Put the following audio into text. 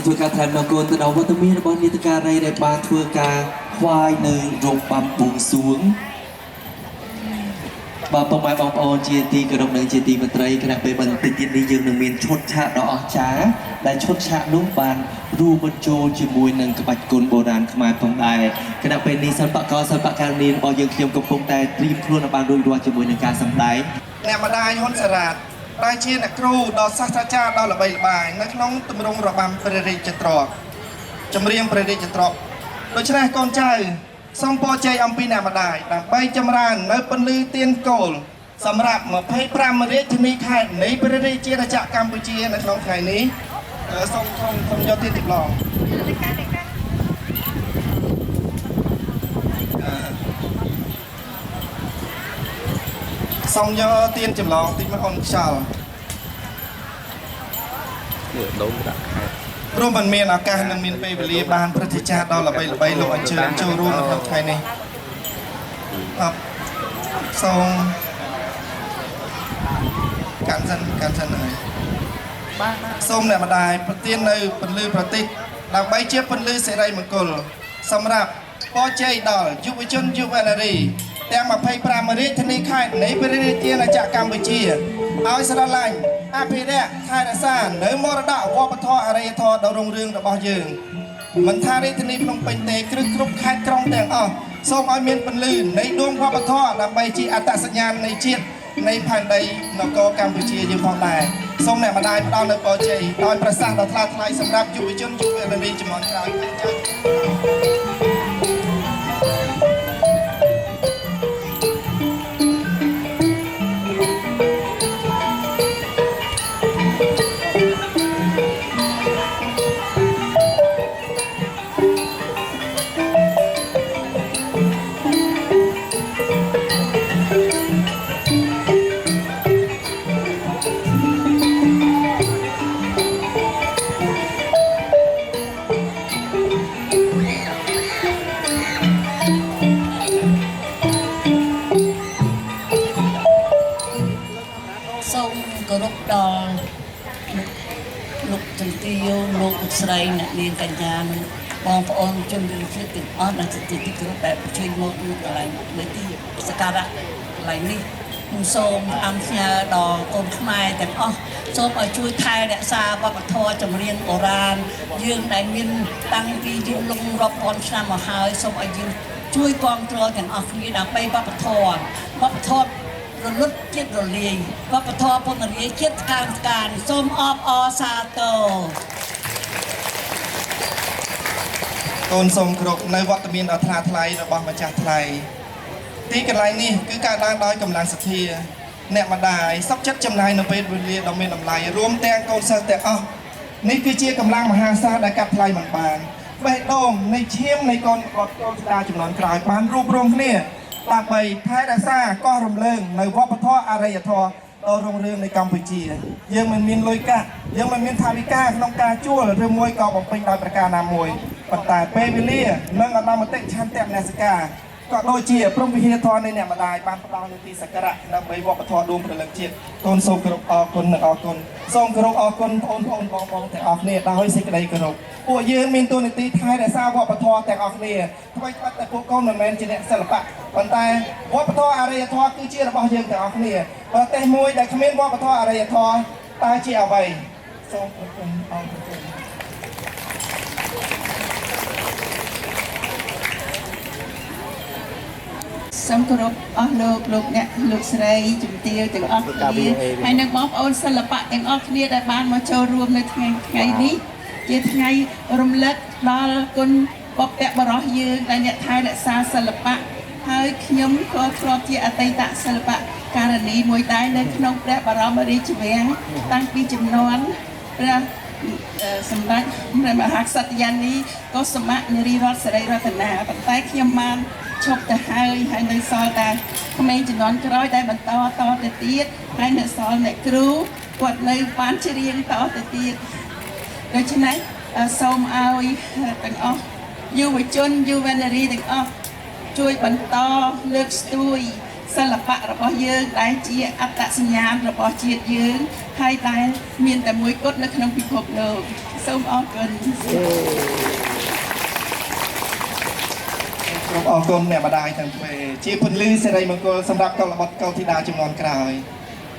ធ្វើការថែមដល់គោលទៅដល់វត្តមានរបស់នេតការីដែលបានធ្វើការខ្វាយនៅរោងបំពង់សួងបាទពុកម៉ែបងប្អូនជាទីគោរពនិងជាទីមេត្រីគណៈពេលបន្តិចទៀតនេះយើងនឹងមានឈុតឆាកដ៏អស្ចារ្យដែលឈុតឆាកនោះបានរួមបញ្ចូលជាមួយនឹងក្បាច់គុនបុរាណខ្មែរផងដែរគណៈពេលនេះសិល្បករសិល្បករនាងរបស់យើងខ្ញុំកំពុងតែត្រៀមខ្លួនឲ្យបានរួចរាល់ជាមួយនឹងការសម្ដែងអ្នកម្ដាយហ៊ុនសារ៉ាតដែលជាអ្នកគ្រូដ៏សាស្ត្រាចារ្យដ៏ល្បីល្បាញនៅក្នុងទម្រង់របាំព្រះរាជទ្រព្យចម្រៀងព្រះរាជទ្រព្យដូច្នេះកូនចៅសូមពរជ័យអំពីអ្នកម្ដាយដើម្បីចម្រើននៅពន្លឺទៀនគោលសម្រាប់25រាជធានីខេត្តនៃព្រះរាជាណាចក្រកម្ពុជានៅក្នុងថ្ងៃនេះសូមយកទៀនចម្លងសូមយកទៀនចម្លងតិចមកអូនខ្យល់ដូងដាក់ខែព្រោះมันមានឱកាសនិងមានពេលវេលាបានព្រឹត្តិការណ៍ដ៏ល្បីៗលោកអញ្ជើញចូលរួមនៅក្នុងថ្ងៃនេះសូមកាន់សិនហើយសូមអ្នកម្ដាយប្រទាននៅពន្លឺប្រតិទដើម្បីជាពន្លឺសិរីមង្គលសម្រាប់ពរជ័យដល់យុវជនយុវនារីទាំង25រាជធានីខេត្តនៃព្រះរាជាណាចក្រកម្ពុជាឲ្យស្រឡាញ់អភិរក្សថែរក្សានៅមរតកវប្បធម៌អរិយធម៌ដ៏រុងរឿងរបស់យើងមិនថារាជធានីភ្នំពេញទេគ្រប់ខេត្តក្រុងទាំងអស់សូមឲ្យមានពន្លឺនៃដួងវប្បធម៌ដើម្បីជាអត្តសញ្ញាណនៃជាតិនៃផែនដីនគរកម្ពុជាយើងផងដែរសូមអ្នកម្ដាយផ្ដល់នូវពរជ័យដោយប្រសាសន៍ដ៏ថ្លាថ្លៃសម្រាប់យុវជនយុវនារីជំនាន់ក្រោយលោកជំទាវលោកស្រីអ្នកនាងកញ្ញាបងប្អូនជនរួមជាតិទាំងអស់ដែលជាទីគោរពដែលជួយមកនៅកន្លែងនៅទីសក្ការៈកន្លែងនេះខ្ញុំសូមអំផ្ញើដល់កូនខ្មែរទាំងអស់សូមឲ្យជួយថែរក្សាវប្បធម៌ចម្រៀងបុរាណយើងដែលមានតាំងពីយូរលង់រាប់ពាន់ឆ្នាំមកហើយសូមឲ្យយើងជួយគាំទ្រទាំងអស់គ្នាដើម្បីវប្បធម៌រលត់ជាតិរលាយវប្បធម៌ពង្រាយជាតិការសូមអបអរសាទរកូនសូមគ្រប់នៅវត្តមានដ៏ថ្លាថ្លៃរបស់ម្ចាស់ថ្លៃទីកន្លែងនេះគឺកើតឡើងដោយកម្លាំងសទ្ធាអ្នកម្ដាយសុខចិត្តចំណាយនៅពេលវេលាដ៏មានតម្លៃរួមទាំងកូនសិស្សទាំងអស់នេះគឺជាកម្លាំងមហាសាលដែលកាត់ថ្លៃមិនបានបេះដូងនៃឈាមនៃកូនស្ដាជំនាន់ក្រោយបានរួបរวมគ្នាដើម្បីថែរក្សាកោះរំលើងនៅវប្បធម៌អរិយធម៌ដ៏រុងរឿងនៃកម្ពុជាយើងមិនមានលុយកាក់យើងមិនមានថវិកាក្នុងការជួលឬមួយក៏បំពេញដោយប្រការណាមួយប៉ុន្តែពេលវេលានិងឧត្តមតិឆន្ទៈមនសិការក៏ដូចជាព្រមវិហារធម៌នៃអ្នកម្ដាយបានផ្ដល់នូវទីសក្ការៈដើម្បីវប្បធម៌ដួងព្រលឹងជាតិកូនសូមគោរពអរគុណនិងអរគុណសូមគោរពអរគុណបងប្អូនទាំងអស់គ្នាដោយសេចក្តីគោរពពួកយើងមានតួនាទីថែរក្សាវប្បធម៌ទាំងអស់គ្នាថ្មីត្បិតតែពួកកូនមិនមែនជាអ្នកសិល្បៈប៉ុន្តែវប្បធម៌អរិយធម៌គឺជារបស់យើងទាំងអស់គ្នាប្រទេសមួយដែលគ្មានវប្បធម៌អរិយធម៌តើជាអ្វីសូមអរគុណសូមគោរពអស់លោកអ្នកលោកស្រីជំទាវទាំងអស់គ្នាហើយនិងបងប្អូនសិល្បៈទាំងអស់គ្នាដែលបានមកចូលរួមនៅថ្ងៃនេះជាថ្ងៃរំលឹកដល់គុណបុព្វបុរសយើងដែលអ្នកថែរក្សាសិល្បៈហើយខ្ញុំក៏ធ្លាប់ជាអតីតសិល្បករនីមួយដែរនៅក្នុងព្រះបរមរាជវាំងតាំងពីជំនាន់ព្រះសម្ដេចព្រះមហាក្សត្រយានីកុសុមៈនារីរតន៍សិរីរតនាប៉ុន្តែខ្ញុំបានឈប់ទៅហើយនៅសល់តែក្មេងជំនាន់ក្រោយដែលបន្តទៅទៀតហើយនៅសល់អ្នកគ្រូគាត់នៅបានច្រៀងតទៅទៀតដូច្នេះសូមឲ្យទាំងអស់យុវជនយុវនារីទាំងអស់ជួយបន្តលើកស្ទួយ សិល្បៈរបស់យើងដែលជាអត្តសញ្ញាណរបស់ជាតិយើងហើយដែលមានតែមួយគត់នៅក្នុងពិភពលោកសូមអរគុណ ក្រុមអរគុណអ្នកម្ដាយទាំងពីរជាពលិសិរីមង្គលសម្រាប់កុលបុត្រកុលធីតាចំនួនក្រោយ